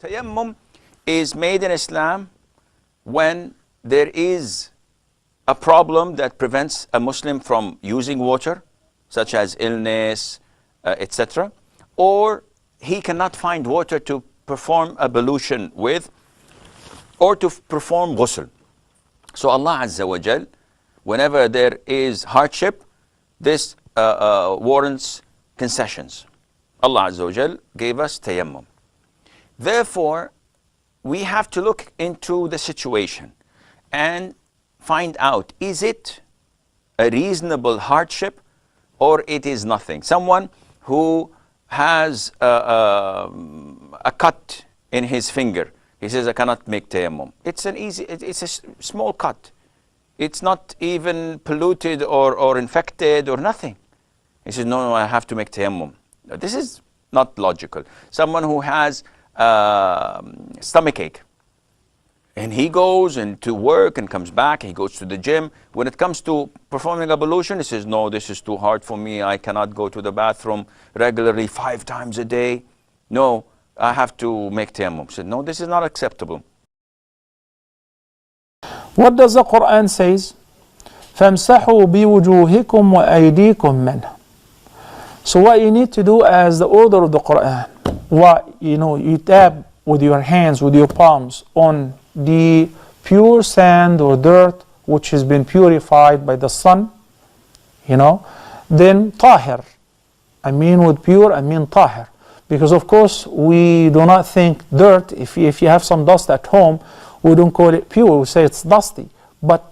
Tayammum is made in Islam when there is a problem that prevents a Muslim from using water, such as illness, etc., or he cannot find water to perform ablution with, or to perform ghusl. So Allah Azza wa Jal, whenever there is hardship, this warrants concessions. Allah Azza wa Jal gave us tayammum. Therefore, we have to look into the situation and find out, is it a reasonable hardship or it is nothing? Someone who has a cut in his finger, he says, I cannot make tayammum. It's a small cut. It's not even polluted or infected or nothing. He says, no, I have to make tayammum. This is not logical. Someone who has stomachache, and he goes into work and comes back, he goes to the gym. When it comes to performing ablution, he says, no, this is too hard for me. I cannot go to the bathroom regularly 5 times a day. No, I have to make tayammum. He said, no, this is not acceptable. What does the Quran says? فَامْسَحُوا بِوُجُوهِكُمْ وَأَيْدِيكُمْ مِنْهُ. So what you need to do as the order of the Quran, you tap with your hands, with your palms on the pure sand or dirt which has been purified by the sun, then tahir. I mean with pure, I mean tahir. Because of course we do not think dirt, if you have some dust at home, we don't call it pure, we say it's dusty. But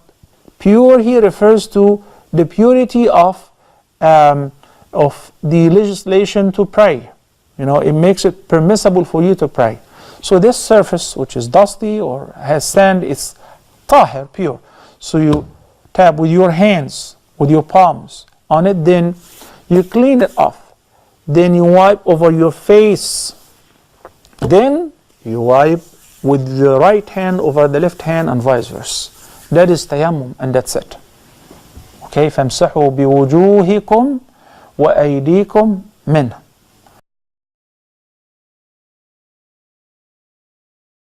pure here refers to the purity of the legislation to pray. It makes it permissible for you to pray. So this surface, which is dusty or has sand, is tahir, pure. So you tap with your hands, with your palms on it, then you clean it off. Then you wipe over your face. Then you wipe with the right hand over the left hand and vice versa. That is tayammum, and that's it. Okay, فَامْسَحُوا بِوُجُوهِكُمْ وَأَيْدِيكُمْ مِنْهُ.